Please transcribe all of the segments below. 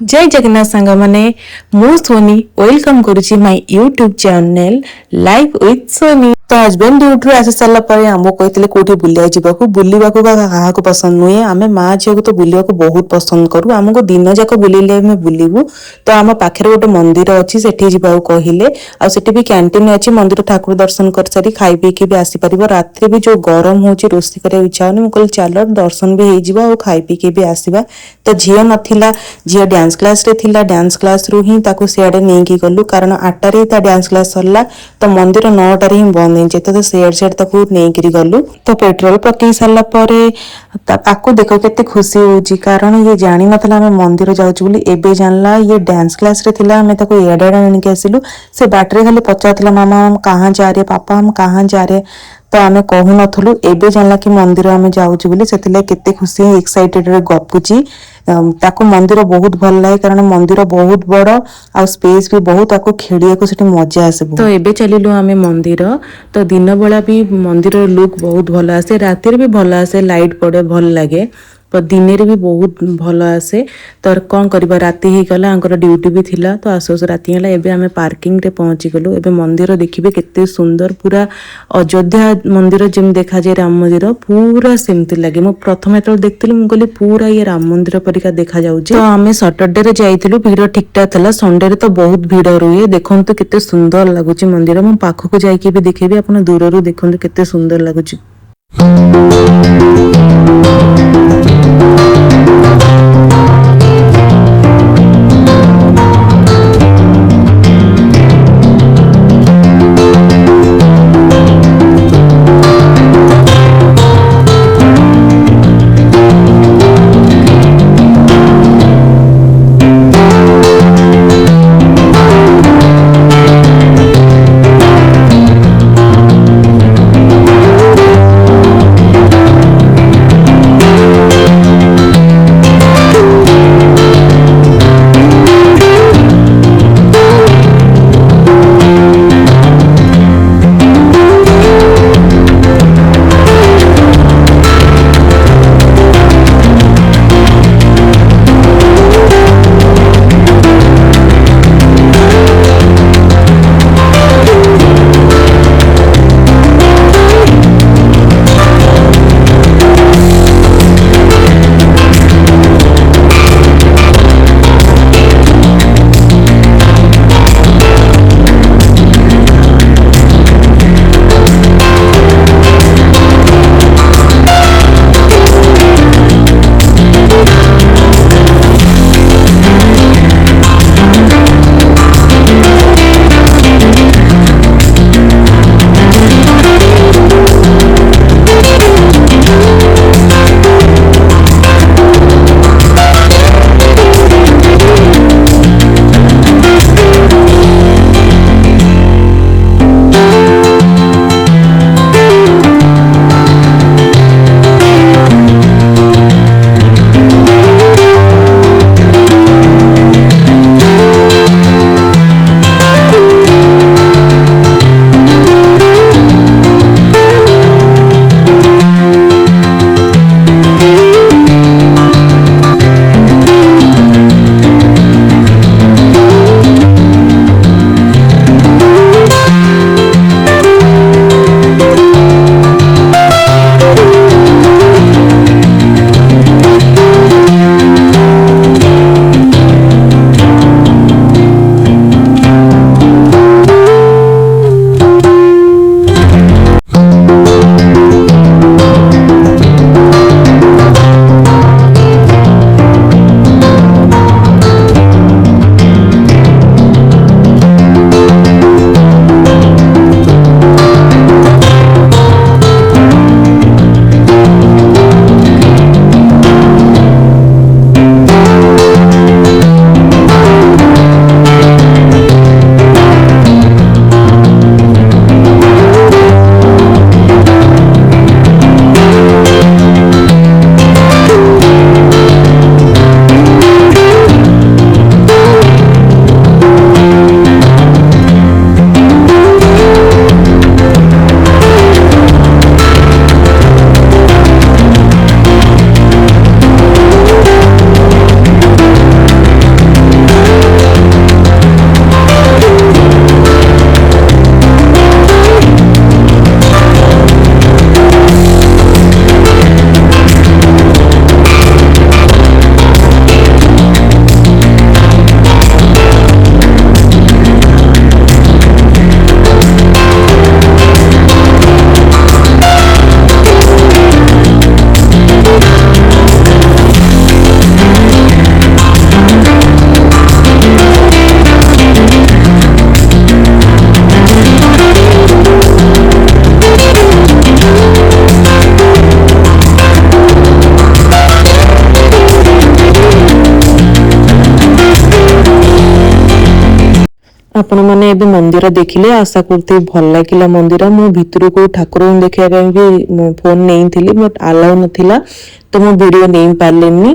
जय जगन्नाथ सांग माने मु सोनी वेलकम करुची my YouTube channel live with Soni. तो हजबैंड ड्यूटी आसी सारा पर आमको कहते कौटी बुलिया जावाक बुलवाक क्या पसंद नुहे आम माँ झील को तो बुलवाक बहुत पसंद करूँ आमको दिन जाक बुलिले आम बुलू। तो आम पाखे गोटे मंदिर अच्छी से कहले आठ भी कैंटीन अच्छी मंदिर ठाकुर दर्शन कर सारी खाई पीकी भी आसीपर रात भी जो गरम हो रोषे कर इच्छा होनी मुझे चल दर्शन भी हो खाई पीकी भी आसवा। तो झील नाला झील डांस क्लास रे थिला डांस क्लास रु ही ताको सियाडे नहीं गलु कारण 8टारे ता डांस क्लास सरला तो मंदिर 9टारे ही बंद हो जेते तो सियाड सियाड ताको नहीं गलु। तो पेट्रोल पकई सारा परे आपको देखो केते खुशी होउची कारण ये जानी नथला हम मंदिर जाउछु बोली एबे जानला ये डांस क्लास रे थिला हमें ताको एडाडा आनी के आसिलु से बाटरे खाली पचारथिला मामा हम कहां जा रहे पापा हम कहां जा रहे तो आमे कहू नथलु एबे जानला कि मंदिर आमे जाउछु बोली सेथिला केते खुशी एक्साइटेड रे गपुची। ताको मंदिर बहुत भल लगे कारण मंदिर बहुत बड़ आ स्पेस भी बहुत ताको खेलिया को सेठी मजा आसे। तो एबे चलिलु आमे मंदिर तो दिन बेला भी मंदिर लुक बहुत भल आसे रातिर भी भल आसे लाइट पड़े भल लगे तो दिन भी बहुत भल आसे। तो कौन करबा राति ही गला आंकर ड्यूटी भी थिला तो आसोस राति हला एबे आमे पार्किंग रे पहुंची गलु। एबे मंदिर देखिबे केते सुंदर पूरा अयोध्या मंदिर जेम देखा जाए राम मंदिर पूरा सेमती लगे मो प्रथम एत देखथिलु मु कहली पूरा ये राम मंदिर परिका देखा जाउची। तो आमे सैटरडे रे जाइथिलु भीड़ ठीक ठाक थला संडे रे तो बहुत भीड़ रुए देखंतु केते सुंदर लागुची मंदिर मु पाखको जाइके भी देखेबी आपण दूररु देखंतु केते सुंदर लागुची। आपण मैंने एबे मंदिर देखिले आशा करते भल लगिला मंदिर मु भितर को ठाकुर देखा भी फोन नहीं थी बट अलाउ नथिला तो मु वीडियो नहीं पार्लेनी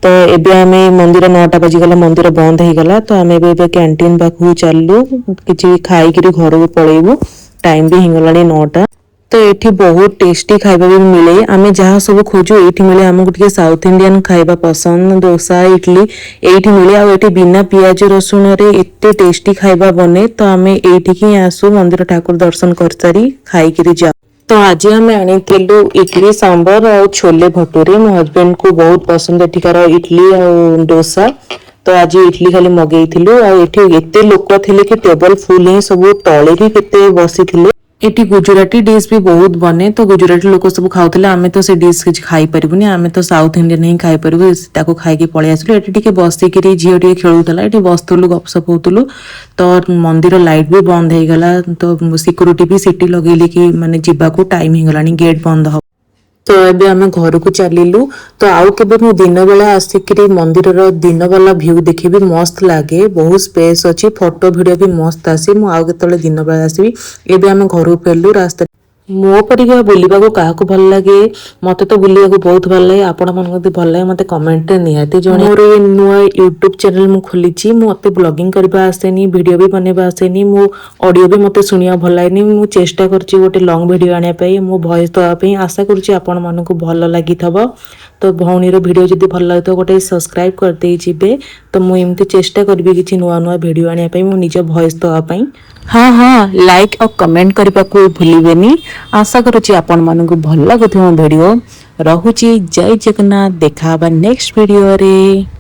तो एबे आमे मंदिर 9टा बजीगला मंदिर बंद हो गला तो आमे एबे कैंटीन पाखु चलू किछि खाई किरि घर को पळेबू टाइम भी हिंगलानी 9टा तो एठी बहुत टेस्टी खाइबा भी मिले आमे जहाँ सब खोजू एठी मिले हमको टिके साउथ इंडियन खाइबा पसंद डोसा इडली एठी मिले आ एठी बिना पियाज रसुन रे एते टेस्टी खाइबा बने तो आमे एठी की आसू मंदिर ठाकुर दर्शन कर सारी खाई किरि जा तो आज आम आनीलु इडली सांबर और छोले भटूरे मो हजबैंड को बहुत पसंद एठिकार इडली और डोसा तो आज इडली खाली मगेइथिलु आ एठी एते लोक थिले कि टेबल फुल ही सब तळे भी केते बसी थिले एटी गुजराती डिश भी बहुत बने तो गुजराती लोक सब खाऊले आमे तो से डिश किछ खाई परिबुनी आमे तो साउथ इंडियन ही खाई परिबु ताको खाई के पळे आसलु एटी टिके बसिकिरी झियो टिके खेलुतला एटी बसतलु गपसप होतलु तो मंदिर लाइट भी बंद हो गला तो सिक्योरिटी भी सिटी लगेली कि माने जिबा को टाइम ही गलानी गेट बंद हो तो एबे आमे घर को चलिलु तो आउ केबे मु दिन बेला आसिकरी मंदिर रो दिन वाला व्यू देखिबी मस्त लागे बहुत स्पेस अछि फोटो वीडियो भी मस्त आसी मु आउ केतले दिन बेला आसीबी एबे आमे घर को फेलु रास्ता मो परिका बुलिबा को काहा को भल लागे मते तो बुलिबा को बहुत भल लागे आपण मन को भल लागे मते कमेंट रे नियाती जण मोर ए नुवा YouTube चैनल मु खोलिची मते ब्लॉगिंग करबा आसेनी वीडियो भी बनेबा आसेनी मो ऑडियो भी मते सुनिया भल लागेनी मु चेष्टा करची गोटे लॉन्ग वीडियो आनिया पई मो वॉइस दवा पई आशा करची आपण मन को भल लागि थबो तो भौणी रो वीडियो जदी भल लागतो गोटे सब्सक्राइब कर दे जिबे तो मु एमती चेष्टा करबी किछि नुवा नुवा वीडियो आनिया पई मु निज वॉइस दवा पई हाँ हाँ लाइक और कमेंट करबा को भूलिबेनी आशा करूची आपण मानू भल लागुथिबो वीडियो रहुची जय जगन्नाथ देखा नेक्स्ट वीडियो रे।